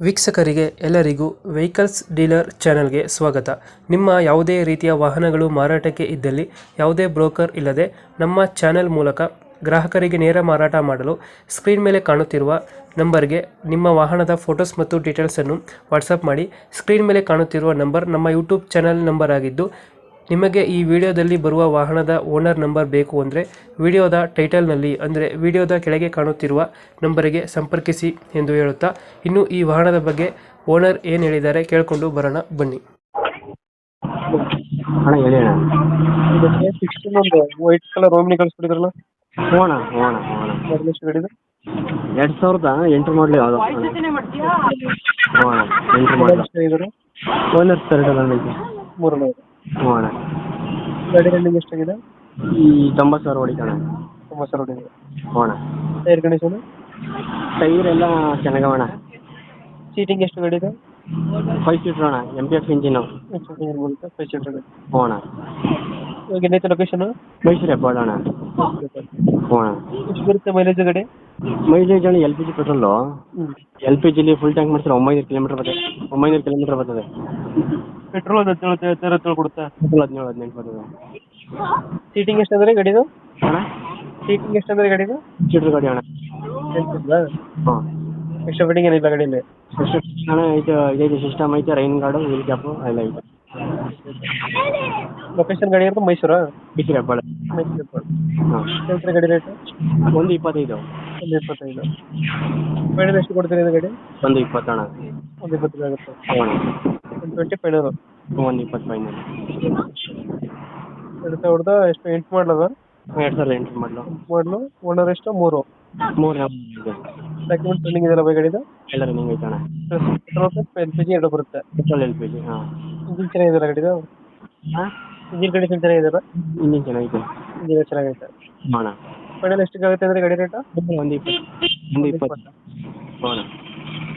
ವೀಕ್ಷಕರಿಗೆ ಎಲ್ಲರಿಗೂ vehicles dealer ಚಾನೆಲ್ಗೆ ಸ್ವಾಗತ. ನಿಮ್ಮ ಯಾವುದೇ ರೀತಿಯ ವಾಹನಗಳು ಮಾರಾಟಕ್ಕೆ ಇದ್ದಲ್ಲಿ ಯಾವುದೇ ಬ್ರೋಕರ್ ಇಲ್ಲದೆ ನಮ್ಮ ಚಾನೆಲ್ ಮೂಲಕ ಗ್ರಾಹಕರಿಗೆ ನೇರ ಮಾರಾಟ ಮಾಡಲು ಸ್ಕ್ರೀನ್ ಮೇಲೆ ಕಾಣುತ್ತಿರುವ ನಂಬರ್ಗೆ ನಿಮ್ಮ ವಾಹನದ ಫೋಟೋಸ್ ಮತ್ತು ಡೀಟೇಲ್ಸನ್ನು ವಾಟ್ಸಪ್ ಮಾಡಿ. ಸ್ಕ್ರೀನ್ ಮೇಲೆ ಕಾಣುತ್ತಿರುವ ನಂಬರ್ ನಮ್ಮ ಯೂಟ್ಯೂಬ್ ಚಾನೆಲ್ ನಂಬರ್ ಆಗಿದ್ದು, ನಿಮಗೆ ಈ ವಿಡಿಯೋದಲ್ಲಿ ಬರುವ ವಾಹನದ ಓನರ್ ನಂಬರ್ ಬೇಕು ಅಂದರೆ ವಿಡಿಯೋದ ಟೈಟಲ್ನಲ್ಲಿ ಅಂದರೆ ವಿಡಿಯೋದ ಕೆಳಗೆ ಕಾಣುತ್ತಿರುವ ನಂಬರಿಗೆ ಸಂಪರ್ಕಿಸಿ ಎಂದು ಹೇಳುತ್ತಾ, ಇನ್ನು ಈ ವಾಹನದ ಬಗ್ಗೆ ಓನರ್ ಏನು ಹೇಳಿದ್ದಾರೆ ಕೇಳಿಕೊಂಡು ಬರೋಣ ಬನ್ನಿ. ಅಣ್ಣ ಹೇಳಿ ಅಣ್ಣ. ಇದಕ್ಕೆ 16 ಒಂದು ವೈಟ್ ಕಲರ್ ಓಮ್ನಿ ಕಳಿಸ್ಬಿಟ್ಟಿದ್ರಲ್ಲ, ಹ್ಞೂ ಅಣ್ಣ ಹ್ಞೂ ಅಣ್ಣ ಹ್ಞೂ ಅಣ್ಣ ಮಾಡಲ್ ಎಷ್ಟು ಗಾಡಿದು? 2008 ಮಾಡಲಿ ಯಾವುದು? ಹ್ಞೂ ಅಣ್ಣ 8 ಮಾಡಲ. ಎಷ್ಟಾಗಿದ್ದಾರೆ? ಓನರ್ ಸರ್ ಐತೆ. 3 ಹ್ಞೂ ಅಣ್ಣ. ಗಾಡಿ ರನ್ನಿಂಗ್ ಎಷ್ಟಾಗಿದೆ? ಈ 90,000 ಹೊಡಿತಣ್ಣ. 90,000 ಹೊಡಿದೆ. ಹ್ಞೂ ಅಣ್ಣ. Tyre condition? ಟೈರ್ ಎಲ್ಲ ಚೆನ್ನಾಗವಣ್ಣ. ಸೀಟಿಂಗ್ ಎಷ್ಟು ಗಾಡಿದೆ? 5 ಸೀಟ್ರ್ ಅಣ್ಣ, MPF ಇಂಜಿನು. 5 ಸೀಟರ್. ಹ್ಞೂ ಅಣ್ಣ. ಇವಾಗ ಏನೈತೆ ಲೊಕೇಶನ್? ಮೈಸೂರು ಹೆಬ್ಬಾಳ ಅಣ್ಣ. ಹ್ಞೂ ಅಣ್ಣ. ಎಷ್ಟು ಬರುತ್ತೆ ಮೈಲೇಜ್ ಗಾಡಿ? ಮೈಲೇಜ್ ಅಣ್ಣ LPG ಪೆಟ್ರೋಲು. LPGಲಿ ಫುಲ್ ಟ್ಯಾಂಕ್ ಮಾಡಿದ್ರೆ 900 ಕಿಲೋಮೀಟರ್ ಬರ್ತದೆ. 900 ಕಿಲೋಮೀಟರ್ ಬರ್ತದೆ. ಪೆಟ್ರೋಲ್ 17 ಕೊಡುತ್ತಾ? 17-18 ಬರ್ತದೆ. ಸೀಟಿಂಗ್ ಎಷ್ಟು ಅಂದ್ರೆ ಗಾಡಿದು? ಅಣ್ಣ ಸೀಟಿಂಗ್ ಎಷ್ಟು ಅಂದ್ರೆ ಗಾಡಿದು? ಸೀಟ್ರ್ ಗಾಡಿ ಅಣ್ಣ. ಹಾಂ. ಎಕ್ಸ್ಟ್ರಾ ಫಿಟ್ಟಿಂಗ್ ಏನಿಲ್ಲ ಗಾಡಿಯಲ್ಲಿ? ಅಣ್ಣ ಇದೈತೆ, ಸಿಸ್ಟಮ್ ಐತೆ, ರೈನ್ ಗಾರ್ಡು, ವೀಲ್ ಕ್ಯಾಪು ಎಲ್ಲ ಐತೆ. ಲೊಕೇಶನ್ ಗಾಡಿ ಇರೋದು ಮೈಸೂರಾ? ಮೈಸೂರು ಹೆಬ್ಬಾಳ. ಮೈಸೂರು. ಹಾಂ. ಗಾಡಿ ರೇಟ್? 125. 125. ಫೈನಲ್ ಎಷ್ಟು ಕೊಡ್ತೀರಿ ಇದು ಗಾಡಿ? 120 ಅಣ್ಣ. 120 ಆಗುತ್ತೆ. ಹ್ಞೂ ಅಣ್ಣ. 120 ಫೈನಲ್? 120 ಫೈನಲ್. 2000 ಎಷ್ಟು 8 ಮಾಡಲದ? 2008 ಮಾಡಲು. ಓನರ್ ಎಷ್ಟು? 3 ಡಾಕ್ಯುಮೆಂಟ್ ರನ್ನಿಂಗ್ ಇದೆಲ್ಲ ಬೈ ಗಾಡಿದು? ಎಲ್ಲ ರನ್ನಿಂಗ್ ಐತೆ ಅಣ್ಣ. ಪೆಟ್ರೋಲ್ LPG ಎರಡು ಬರುತ್ತೆ. Petrol LPG. ಹಾಂ. ಇಂಜಿನ್ ಚೆನ್ನಾಗಿದೆಯಲ್ಲ ಗಾಡಿದು? ಹಾಂ. ಇಂಜಿನ್ ಕಂಡೀಷನ್ ಚೆನ್ನಾಗಿದೆಯಲ್ಲ? ಇಂಜಿನ್ ಚೆನ್ನಾಗೈತೆ. ಇಂಜಿನ್ ಚೆನ್ನಾಗೈತೆ. ಹ್ಞೂ ಅಣ್ಣ. ಫೈನಲ್ ಎಷ್ಟಿಗೆ ಆಗುತ್ತೆ ಅಂದರೆ ಗಾಡಿ ರೇಟು? 120. 120. ಹ್ಞೂ ಅಣ್ಣ.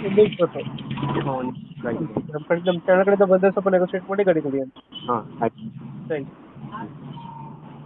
120. ಹ್ಞೂ. ನಮ್ಮ ಚಾನಲ್ ಕಡೆಯಿಂದ ಬಂದರೆ ಸ್ವಲ್ಪ ನೆಗೋಷಿಯೇಟ್ ಮಾಡಿ ಗಾಡಿ ಕೊಡಿ ಅಂತ. ಹಾಂ ಆಯ್ತು. Thank you.